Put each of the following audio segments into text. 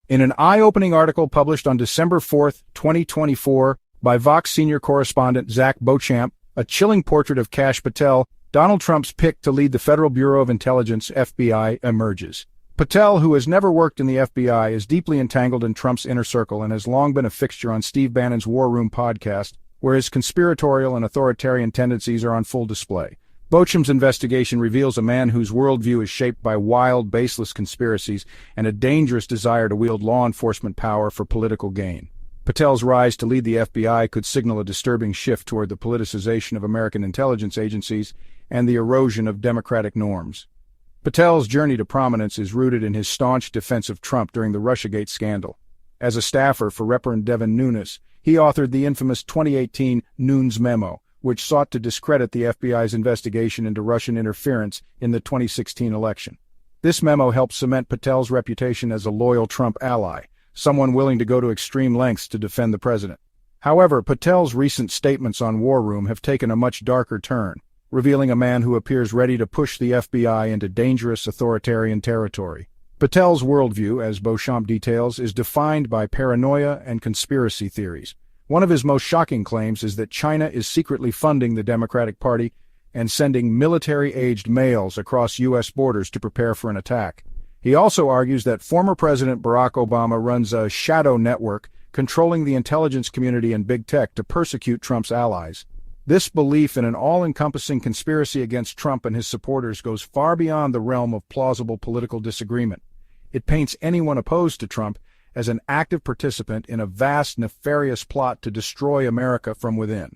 In an eye-opening article published on December 4, 2024, by Vox senior correspondent Zack Beauchamp, a chilling portrait of Kash Patel, Donald Trump's pick to lead the Federal Bureau of Intelligence (FBI) emerges. Patel, who has never worked in the FBI, is deeply entangled in Trump's inner circle and has long been a fixture on Steve Bannon's War Room podcast, where his conspiratorial and authoritarian tendencies are on full display. Beauchamp's investigation reveals a man whose worldview is shaped by wild, baseless conspiracies and a dangerous desire to wield law enforcement power for political gain. Patel's rise to lead the FBI could signal a disturbing shift toward the politicization of American intelligence agencies and the erosion of democratic norms. Patel's journey to prominence is rooted in his staunch defense of Trump during the Russiagate scandal. As a staffer for Reverend Devin Nunes, he authored the infamous 2018 Nunes Memo, which sought to discredit the FBI's investigation into Russian interference in the 2016 election. This memo helped cement Patel's reputation as a loyal Trump ally, someone willing to go to extreme lengths to defend the president. However, Patel's recent statements on War Room have taken a much darker turn, revealing a man who appears ready to push the FBI into dangerous authoritarian territory. Patel's worldview, as Beauchamp details, is defined by paranoia and conspiracy theories. One of his most shocking claims is that China is secretly funding the Democratic Party and sending military-aged males across U.S. borders to prepare for an attack. He also argues that former President Barack Obama runs a shadow network controlling the intelligence community and big tech to persecute Trump's allies. This belief in an all-encompassing conspiracy against Trump and his supporters goes far beyond the realm of plausible political disagreement. It paints anyone opposed to Trump as an active participant in a vast, nefarious plot to destroy America from within.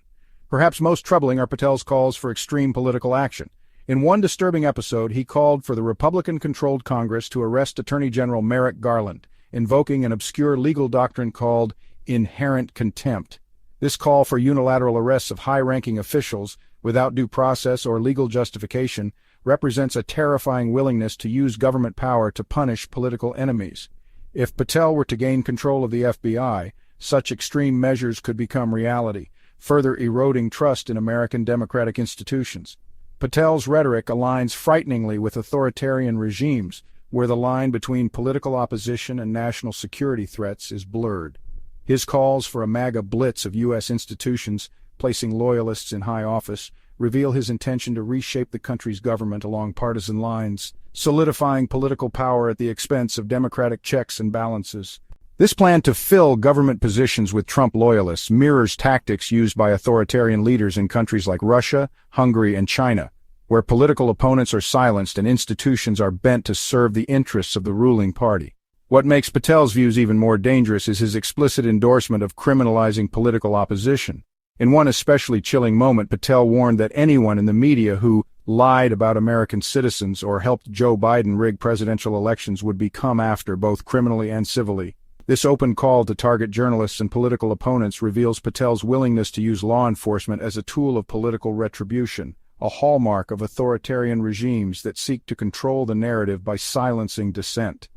Perhaps most troubling are Patel's calls for extreme political action. In one disturbing episode, he called for the Republican-controlled Congress to arrest Attorney General Merrick Garland, invoking an obscure legal doctrine called inherent contempt. This call for unilateral arrests of high-ranking officials without due process or legal justification represents a terrifying willingness to use government power to punish political enemies. If Patel were to gain control of the FBI, such extreme measures could become reality, further eroding trust in American democratic institutions. Patel's rhetoric aligns frighteningly with authoritarian regimes, where the line between political opposition and national security threats is blurred. His calls for a MAGA blitz of U.S. institutions, placing loyalists in high office, reveal his intention to reshape the country's government along partisan lines, solidifying political power at the expense of democratic checks and balances. This plan to fill government positions with Trump loyalists mirrors tactics used by authoritarian leaders in countries like Russia, Hungary, and China, where political opponents are silenced and institutions are bent to serve the interests of the ruling party. What makes Patel's views even more dangerous is his explicit endorsement of criminalizing political opposition. In one especially chilling moment, Patel warned that anyone in the media who lied about American citizens or helped Joe Biden rig presidential elections would be come after both criminally and civilly. This open call to target journalists and political opponents reveals Patel's willingness to use law enforcement as a tool of political retribution, a hallmark of authoritarian regimes that seek to control the narrative by silencing dissent.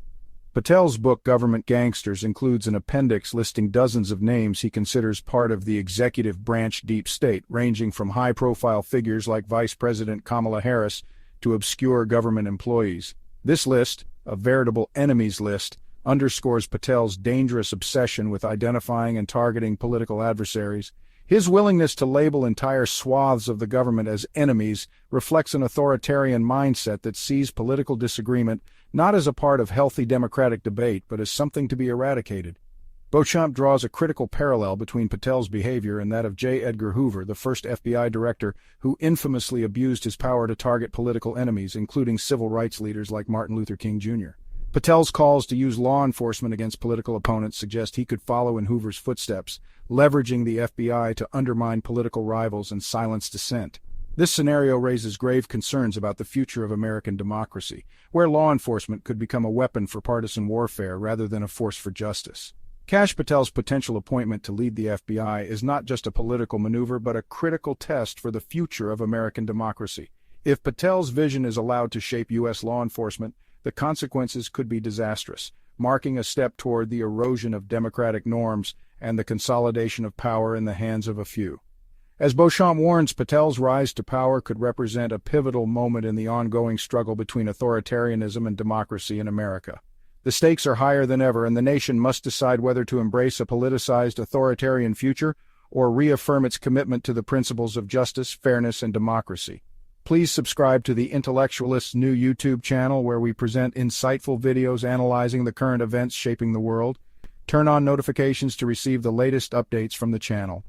Patel's book Government Gangsters includes an appendix listing dozens of names he considers part of the executive branch deep state, ranging from high-profile figures like Vice President Kamala Harris to obscure government employees. This list, a veritable enemies list, underscores Patel's dangerous obsession with identifying and targeting political adversaries. His willingness to label entire swaths of the government as enemies reflects an authoritarian mindset that sees political disagreement not as a part of healthy democratic debate, but as something to be eradicated. Beauchamp draws a critical parallel between Patel's behavior and that of J. Edgar Hoover, the first FBI director, who infamously abused his power to target political enemies, including civil rights leaders like Martin Luther King Jr. Patel's calls to use law enforcement against political opponents suggest he could follow in Hoover's footsteps, leveraging the FBI to undermine political rivals and silence dissent. This scenario raises grave concerns about the future of American democracy, where law enforcement could become a weapon for partisan warfare rather than a force for justice. Kash Patel's potential appointment to lead the FBI is not just a political maneuver but a critical test for the future of American democracy. If Patel's vision is allowed to shape U.S. law enforcement, the consequences could be disastrous, marking a step toward the erosion of democratic norms and the consolidation of power in the hands of a few. As Beauchamp warns, Patel's rise to power could represent a pivotal moment in the ongoing struggle between authoritarianism and democracy in America. The stakes are higher than ever, and the nation must decide whether to embrace a politicized authoritarian future or reaffirm its commitment to the principles of justice, fairness, and democracy. Please subscribe to the Intellectualist's new YouTube channel, where we present insightful videos analyzing the current events shaping the world. Turn on notifications to receive the latest updates from the channel.